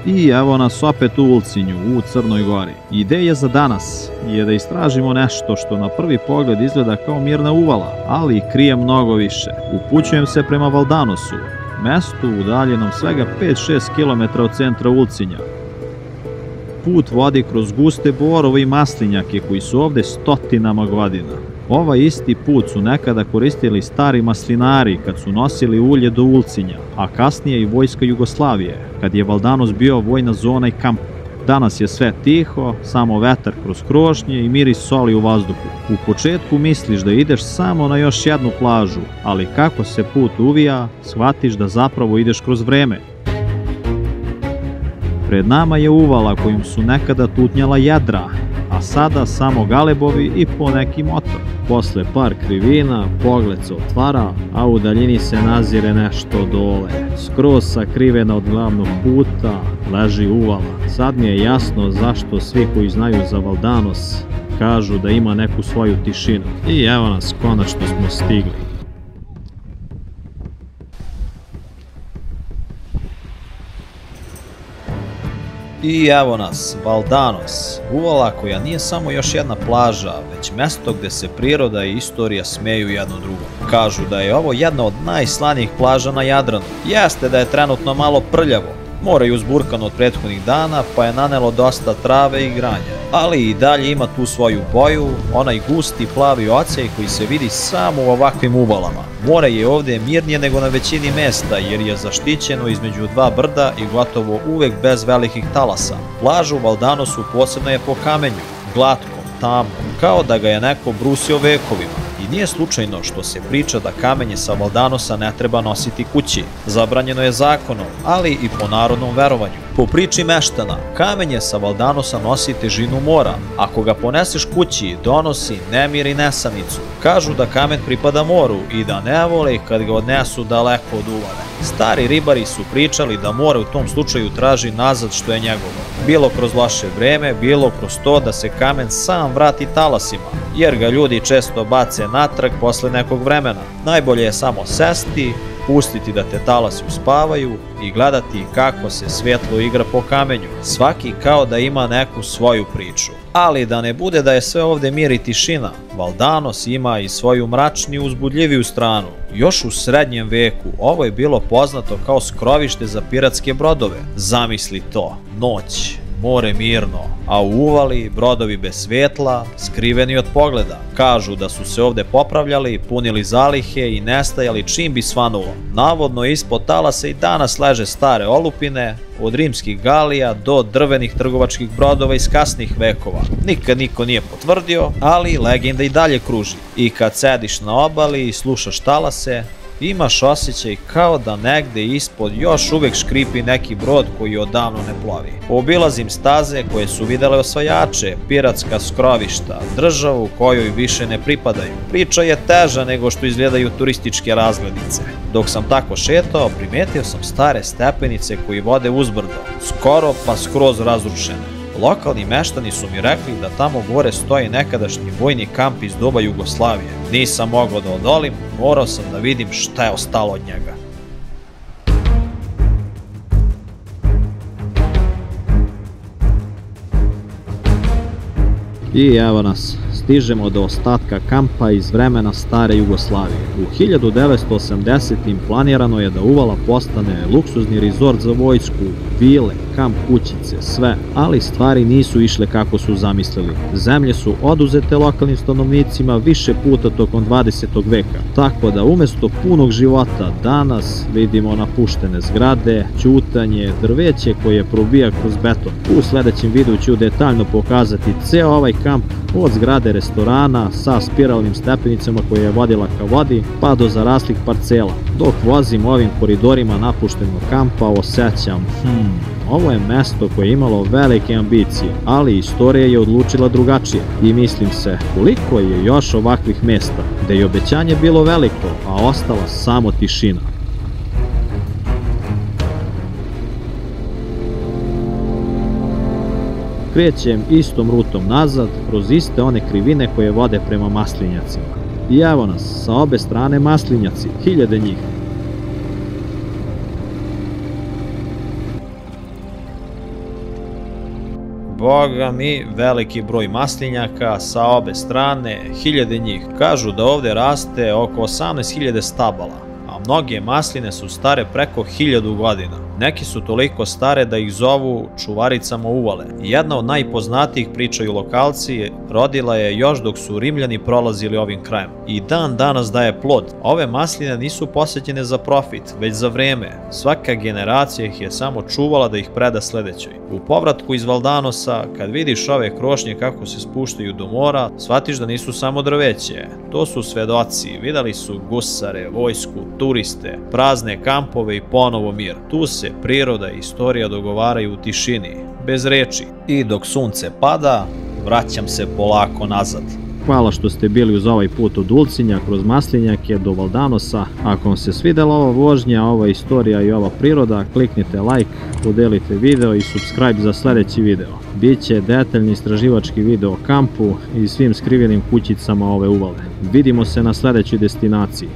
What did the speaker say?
I evo nas opet u Ulcinju, u Crnoj Gori. Ideja za danas je da istražimo nešto što na prvi pogled izgleda kao mirna uvala, ali krije mnogo više. Upućujem se prema Valdanosu, mestu udaljenom svega 5-6 km od centra Ulcinja. Put vodi kroz guste borove i maslinjake koji su ovde stotinama godina. Ovaj isti put su nekada koristili stari maslinari kad su nosili ulje do Ulcinja, a kasnije i vojska Jugoslavije, kad je Valdanos bio vojna zona i kamp. Danas je sve tiho, samo vetar kroz krošnje i miris soli u vazduhu. U početku misliš da ideš samo na još jednu plažu, ali kako se put uvija, shvatiš da zapravo ideš kroz vreme. Pred nama je uvala kojom su nekada tutnjala jedra, a sada samo galebovi i poneki motor. Posle par krivina, pogled se otvara, a u daljini se nazire nešto dole. Skroz sakrivena od glavnog puta leži uvala. Sad mi je jasno zašto svi koji znaju za Valdanos kažu da ima neku svoju tišinu. I evo nas, konačno smo stigli. I evo nas, Valdanos, uvala koja nije samo još jedna plaža, već mesto gde se priroda i istorija smeju jedno drugom. Kažu da je ovo jedna od najslanijih plaža na Jadranu. Jeste da je trenutno malo prljavo, more je uzburkano od prethodnih dana, pa je nanelo dosta trave i granja. Ali i dalje ima tu svoju boju, onaj gusti plavi ocean koji se vidi samo u ovakvim uvalama. More je ovde mirnije nego na većini mesta jer je zaštićeno između dva brda i gotovo uvek bez velikih talasa. Plaža u Valdanosu posebno je po kamenju, glatkom, tamnom, kao da ga je neko brusio vekovima. I nije slučajno što se priča da kamenje sa Valdanosa ne treba nositi kući. Zabranjeno je zakonom, ali i po narodnom verovanju. Po priči meštana, kamenje sa Valdanosa nosi težinu mora. Ako ga poneseš kući, donosi nemir i nesanicu. Kažu da kamen pripada moru i da ne vole kad ga odnesu daleko od uvale. Stari ribari su pričali da more u tom slučaju traži nazad što je njegovo. Bilo kroz loše vreme, bilo kroz to da se kamen sam vrati talasima, jer ga ljudi često bace natrag posle nekog vremena. Najbolje je samo sesti, pustiti da te talasi uspavaju i gledati kako se svjetlo igra po kamenju. Svaki kao da ima neku svoju priču. Ali da ne bude da je sve ovde mir i tišina, Valdanos ima i svoju mračniju, uzbudljiviju stranu. Još u srednjem veku ovo je bilo poznato kao skrovište za piratske brodove. Zamisli to, noć, more mirno, a u uvali brodovi bez svetla, skriveni od pogleda. Kažu da su se ovde popravljali, punili zalihe i nestajali čim bi svanulo. Navodno ispod talasa i danas leže stare olupine, od rimskih galija do drvenih trgovačkih brodova iz kasnih vekova. Nikad niko nije potvrdio, ali legenda i dalje kruži. I kad sediš na obali i slušaš talase, imaš osjećaj kao da negde ispod još uvek škripi neki brod koji odavno ne plovi. Obilazim staze koje su videle osvajače, piratska skrovišta, državu kojoj više ne pripadaju. Priča je teža nego što izgledaju turističke razglednice. Dok sam tako šetao, primetio sam stare stepenice koji vode uzbrdo, skoro pa skroz razrušene. Lokalni meštani su mi rekli da tamo gore stoji nekadašnji vojni kamp iz doba Jugoslavije. Nisam mogao da odolim, morao sam da vidim šta je ostalo od njega. I evo nas, stižemo do ostatka kampa iz vremena stare Jugoslavije. U 1980-im planirano je da uvala postane luksuzni rezort za vojsku, vile, kamp kućice, sve, ali stvari nisu išle kako su zamislili. Zemlje su oduzete lokalnim stanovnicima više puta tokom 20. veka, tako da umesto punog života danas vidimo napuštene zgrade, ćutanje, drveće koje probija kroz beton. U sledećem videu ću detaljno pokazati ceo ovaj kamp od zgrade restorana sa spiralnim stepenicama koja je vodila ka vodi pa do zaraslih parcela. Dok vozim ovim koridorima napuštenog kampa osjećam, ovo je mesto koje je imalo velike ambicije, ali istorija je odlučila drugačije i mislim se koliko je još ovakvih mesta gde je obećanje bilo veliko, a ostala samo tišina. Krećem istom rutom nazad, kroz iste one krivine koje vode prema maslinjacima. I evo nas, sa obe strane maslinjaci, hiljade njih. Boga mi, veliki broj maslinjaka sa obe strane, hiljade njih. Kažu da ovde raste oko 18.000 stabala, a mnoge masline su stare preko 1000 godina. Neki su toliko stare da ih zovu čuvaricama uvale. Jedna od najpoznatijih, pričaju lokalci, rodila je još dok su Rimljani prolazili ovim krajem. I dan danas daje plod. Ove masline nisu posećene za profit, već za vreme. Svaka generacija ih je samo čuvala da ih preda sledećoj. U povratku iz Valdanosa, kad vidiš ove krošnje kako se spuštaju do mora, shvatiš da nisu samo drveće. To su svedoci, videli su gusare, vojsku, turiste, prazne kampove i ponovo mir. Tu se priroda i istorija dogovaraju u tišini, bez reči. I dok sunce pada, vraćam se polako nazad. Hvala što ste bili uz ovaj put od Ulcinja kroz Maslinjake do Valdanosa. Ako vam se svidela ova vožnja, ova istorija i ova priroda, kliknite like, podelite video i subscribe za sledeći video. Biće detaljni istraživački video o kampu i svim skrivenim kućicama ove uvale. Vidimo se na sledećoj destinaciji.